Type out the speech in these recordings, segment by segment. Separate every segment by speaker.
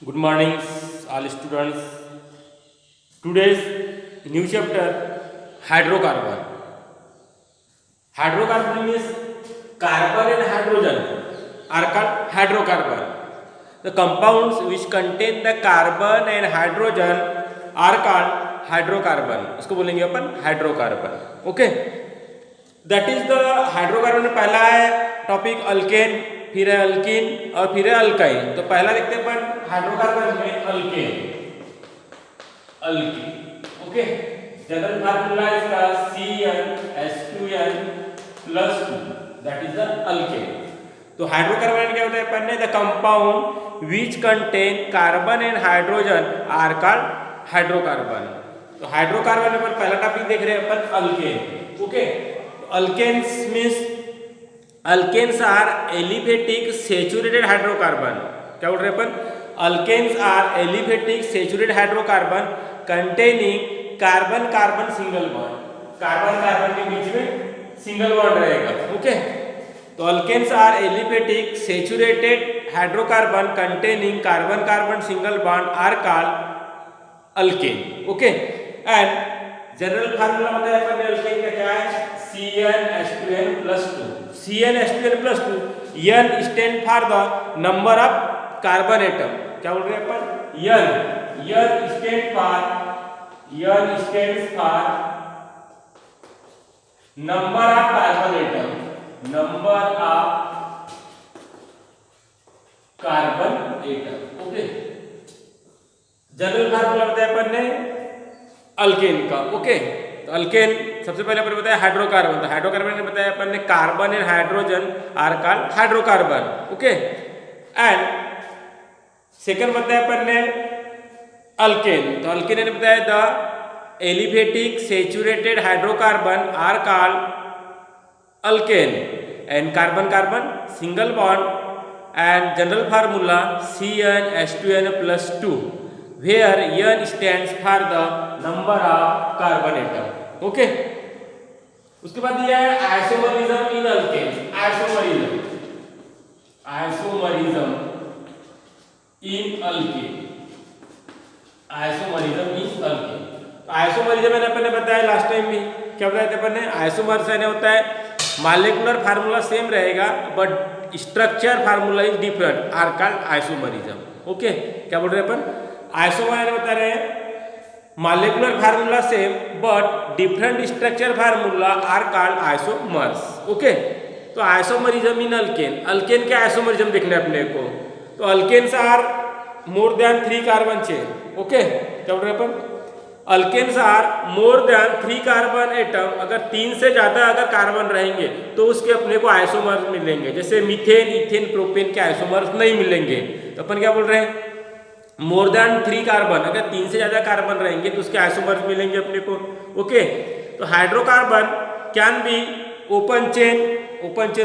Speaker 1: Good morning, all students. Today's new chapter hydrocarbon. Hydrocarbon means carbon and hydrogen are called hydrocarbon. The compounds which contain the carbon and hydrogen are called hydrocarbon. इसको बोलेंगे अपन hydrocarbon. Okay. That is the hydrocarbon में पहला है topic alkane, फिर है alkyne और फिर है अल्काइन। तो पहला देखते हैं अपन हाइड्रोकार्बन में alkane, alkene. Okay, general formula इसका CnH2n+2, that is the alkane. तो हाइड्रोकार्बन क्या होता है अपन ने, the compound which contain carbon and hydrogen are called hydrocarbon. तो हाइड्रोकार्बन में अपन पहला टॉपिक देख रहे हैं अपन alkane. Okay, alkanes means alkanes are aliphatic saturated hydrocarbon। क्या बोल रहे हैं अपन, alkanes are aliphatic saturated hydrocarbon containing carbon carbon single bond, carbon carbon के बीच में सिंगल बॉन्ड रहेगा। ओके, तो alkanes are aliphatic saturated hydrocarbon containing carbon carbon single bond are called alkane। Okay, and general formula बताया अपन ने alkane का क्या है, CnH2n+2। CnH2n+2, N stand for the number of carbon atom. क्या बोल रहे हैं अपन, N stand for number of carbon atom, number of carbon atom. Okay, general formula बताया अपन ने अल्केन का। ओके, तो अल्केन सबसे पहले अपन बताया हाइड्रोकार्बन। तो हाइड्रोकार्बन ने बताया अपन ने carbon and hydrogen are called hydrocarbon. Okay, and second बताया अपन ने अल्केन। तो अल्केन ने बताया the aliphatic saturated hydrocarbon are called alkane and carbon carbon single bond and general formula CnH2n+2 where N stands for the number of carbon atom। Okay, उसके बाद दिया है isomerism in alkane. Isomerism in alkane, isomerism in alkane. तो isomerism मैंने अपन ने बताया last time भी, क्या बताया था अपन ने, आइसोमर्स यानी होता है मॉलिक्यूलर फार्मूला सेम रहेगा but structure formula is different are called isomerism. Okay, क्या बोल रहे हैं अपन, आइसोमर बता रहे हैं molecular formula same but different structure formula are called isomers. Okay, तो आइसोमरिज्म इन अल्केन, अल्केन के आइसोमरिज्म देखने अपने को। तो alkanes are more than 3 carbon chain. Okay, क्या बोल रहे हैं अपन, alkanes are more than 3 carbon atom. अगर 3 से ज्यादा अगर कार्बन रहेंगे तो उसके अपने को आइसोमर्स मिलेंगे। जैसे मीथेन, इथेन, प्रोपेन के आइसोमर्स नहीं मिलेंगे। तो अपन क्या बोल रहे हैं, मोर देन 3 कार्बन, अगर 3 से ज्यादा कार्बन रहेंगे तो उसके आइसोमर्स मिलेंगे अपने को। ओके, तो hydrocarbon can be open chain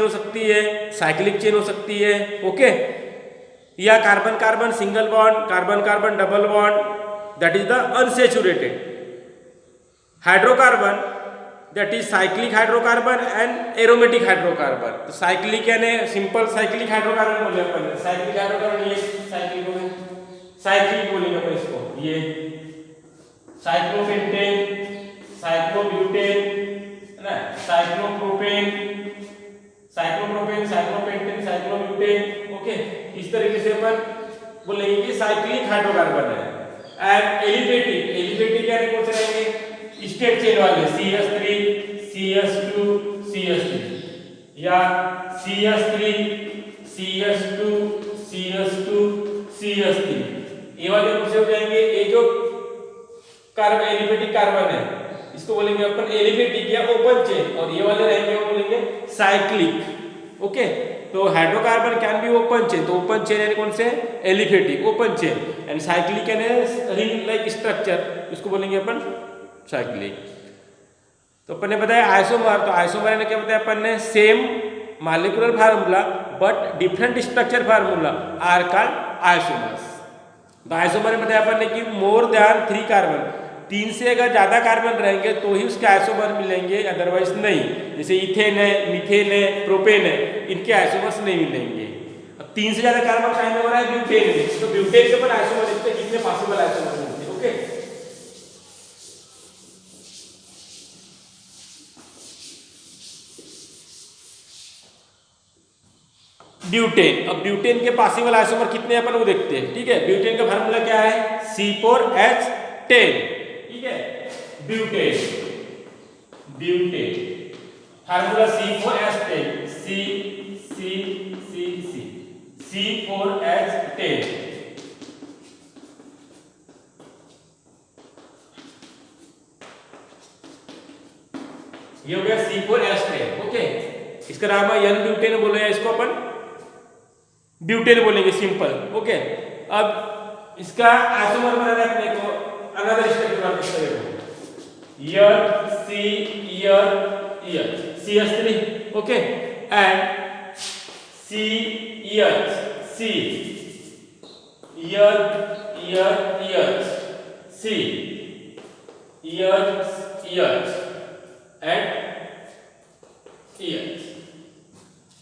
Speaker 1: हो सकती है, साइक्लिक चेन हो सकती है। ओके, या carbon carbon single bond, carbon carbon double bond, that is the unsaturated hydrocarbon, that is cyclic hydrocarbon and aromatic hydrocarbon. तो साइक्लिक यानी सिंपल साइक्लिक हाइड्रोकार्बन बोले अपन, साइक्लिक हाइड्रोकार्बन ये साइक्लिक बोलेंगे अपन इसको, ये साइक्लोपेंटेन, साइक्लोब्यूटेन है ना, साइक्लोप्रोपेन, साइक्लोपेंटेन, साइक्लोब्यूटेन। ओके, इस तरीके से अपन बोलेंगे कि साइक्लिक हाइड्रोकार्बन है। एंड एलिफेटिक यानी कौन से रहेंगे, स्टेट चेन वाले, CH3 CH2 CH3 या CH3 CH2 CH2 CH3, ये वाले कौन से हो जाएंगे, ये जो कार्बन एलिफेटिक कार्बन है इसको बोलेंगे अपन एलिफेटिक या ओपन चेन, और ये वाले रहेंगे वो बोलेंगे साइक्लिक। ओके, तो hydrocarbon can be open chain, तो ओपन चेन यानी कौन से, aliphatic open chain, and cyclic यानी रिंग लाइक स्ट्रक्चर, इसको बोलेंगे अपन साइक्लिक। तो अपन ने बताया आइसोमर। तो आइसोमर ने क्या बताया अपन ने, same molecular formula but different structure formula are called isomers. तो आइसोमर में बताया अपन ने कि मोर देन 3 कार्बन, 3 से अगर ज्यादा कार्बन रहेंगे तो ही उसके आइसोमर मिलेंगे, अदरवाइज नहीं। जैसे इथेन है, मीथेन है, प्रोपेन है, इनके आइसोमर्स नहीं मिलेंगे। अब 3 से ज्यादा कार्बन शामिल हो रहा है ब्यूटेन में, तो ब्यूटेन के ऊपर आइसोमर देखते हैं कितने पॉसिबल आइसोमर मिलते हैं। Okay, butane. अब ब्यूटेन के पॉसिबल आइसोमर कितने अपन वो देखते हैं। ठीक है, ब्यूटेन का फार्मूला क्या है, C4H10। ठीक है, butane, butane formula C4H10, C4H10। ये हो गया C4H10। ओके, इसका नाम है N ब्यूटेन बोले, इसको अपन ब्यूटेन बोलेंगे सिंपल। ओके, अब इसका आइसोमर बनाना है अपने को another structure of CH3, okay, and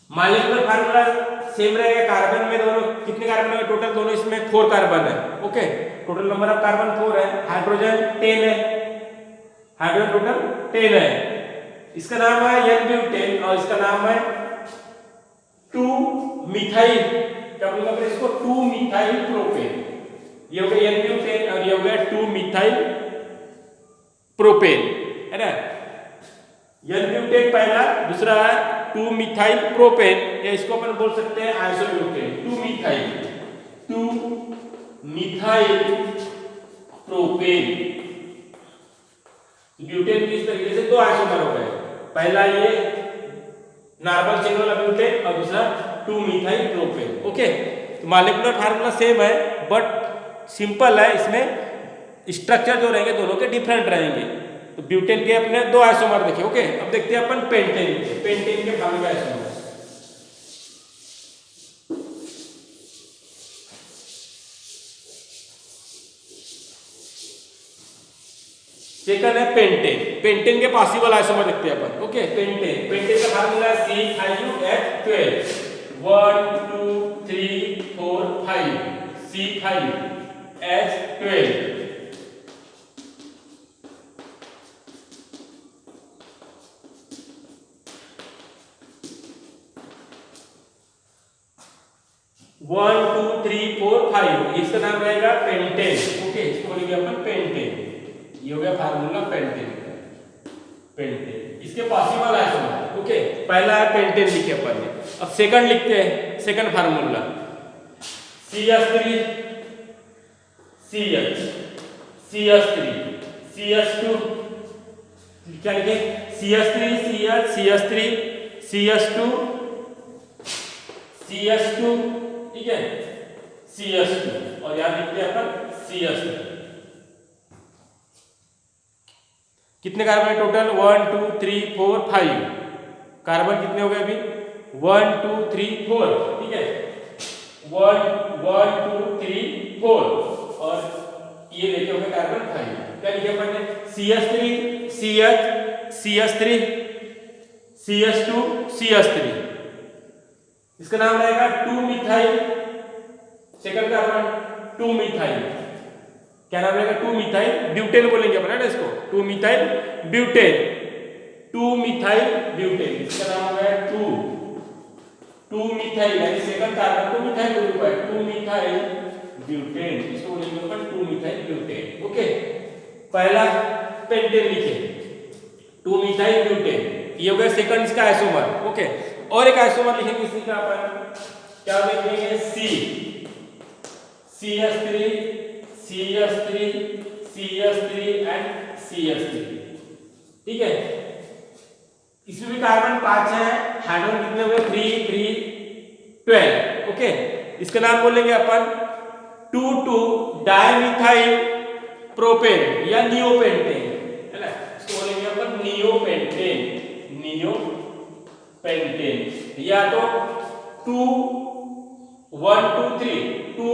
Speaker 1: molecular formula same रहेगा। कार्बन में दोनों कितने कार्बन है टोटल, दोनों इसमें 4 कार्बन है। Okay, total number of carbon 4 है, हाइड्रोजन 10 है, हाइड्रोजन टोटल 10 है। इसका नाम है N ब्यूटेन और इसका नाम है 2 मिथाइल, क्या बोलूंगा फिर इसको, 2 मिथाइल प्रोपेन। ये हो गया N ब्यूटेन और ये हो गया 2 मिथाइल प्रोपेन, है ना। N ब्यूटेन पहला, दूसरा है 2 मिथाइल प्रोपेन, या इसको अपन बोल सकते हैं आइसोब्यूटेन। 2 methyl propane. ब्यूटेन की इस तरीके से 2 आइसोमर हो गए, पहला ये नॉर्मल चेन वाला ब्यूटेन और दूसरा 2 मिथाइल प्रोपेन। ओके, तो मॉलिक्यूलर फार्मूला सेम है बट सिंपल है, इसमें स्ट्रक्चर जो रहेंगे दोनों के डिफरेंट रहेंगे। तो ब्यूटेन के अपने 2 आइसोमर देखे। ओके, अब देखते हैं अपन पेंटेन के, पेंटेन के फार्मूला आइसोमर। सेकंड है पेंटेन, पेंटेन के पॉसिबल आइसोमर देखते हैं अपन। ओके, पेंटेन, पेंटेन का formula C5H12, 1 2 3 4 5, C5H12। One two three four five, इसका नाम रहेगा पेंटेन। ओके, इसको बोलेंगे अपन पेंटेन। ये हो गया फार्मूला पेंटेन, पेंटेन। इसके पॉसिबल आइसोमर। ओके, पहला है पेंटेन लिखे अपन ने। अब सेकंड लिखते हैं, second formula CH3 CH, CH3 CH2, क्या लिखे, CH3 CH, CH3 CH2 CH2, ठीक है, CH2, और यहां लिखते हैं अपन CH3। कितने कार्बन है टोटल, 1 2 3 4 5। कार्बन कितने हो गए अभी, 1 2 3 4, ठीक है, 1 2 3 4, और ये लेके हो गए कार्बन 5। क्या लिखे अपन ने, CH3 CH, CH3 CH2 CH3। इसका नाम रहेगा 2 मिथाइल, सेकंड कार्बन 2 मिथाइल, क्या नाम रहेगा, 2 मिथाइल ब्यूटेन बोलेंगे अपन, है ना इसको, 2 मिथाइल ब्यूटेन, 2 मिथाइल ब्यूटेन। इसका नाम है 2 मिथाइल, यानी सेकंड कार्बन 2 मिथाइल ग्रुप है, 2 मिथाइल ब्यूटेन, इसको बोलेंगे अपन 2 मिथाइल ब्यूटेन। ओके, पहला पेंटेन लिखे, 2 मिथाइल ब्यूटेन, ये हो गया सेकंड इसका आइसोमर। ओके, और एक आइसोमर लिखेंगे इसी का अपन, क्या लिखेंगे, CH3 CH3 CH3 and CH3, ठीक है। इसमें भी कार्बन 5 है, हाइड्रोजन कितने हुए, 3 3 12। ओके, इसका नाम बोलेंगे अपन 2 डाइमिथाइल प्रोपेन या नियोपेंटेन, है ना, इसको बोलेंगे अपन नियोपेंटेन, नियोपेंटेन, या तो 2 1 2 3 2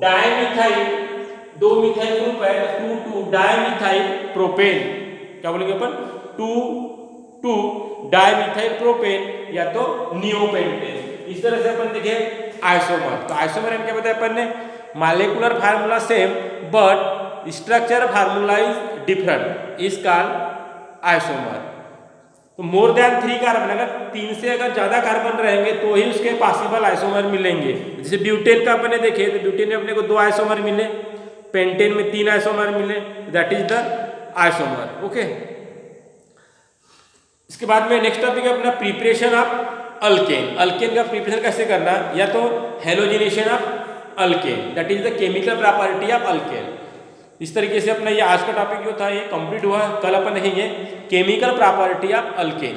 Speaker 1: डाइमिथाइल, 2 मिथाइल ग्रुप है, 2 डाइमिथाइल प्रोपेन, क्या बोलेंगे अपन, 2 डाइमिथाइल प्रोपेन या तो नियोपेंटेन। इस तरह से अपन देखें आइसोमर। तो आइसोमर यानी क्या बताया अपन ने, molecular formula same but structure formula is different, is called isomer. तो मोर देन 3 कार्बन, अगर 3 से अगर ज्यादा कार्बन रहेंगे तो ही उसके पॉसिबल आइसोमर मिलेंगे। जैसे ब्यूटेन का अपने देखे तो ब्यूटेन में अपने को 2 आइसोमर मिले, पेंटेन में 3 आइसोमर मिले, that is the isomer. Okay, इसके बाद में नेक्स्ट टॉपिक है अपना प्रिपरेशन ऑफ अल्केन। अल्केन का प्रिपरेशन कैसे करना, या तो halogenation of alkane, that is the chemical property of alkane. इस तरीके से अपना ये आज का टॉपिक जो था ये कंप्लीट हुआ। कल अपन देखेंगे केमिकल प्रॉपर्टी ऑफ अल्केन।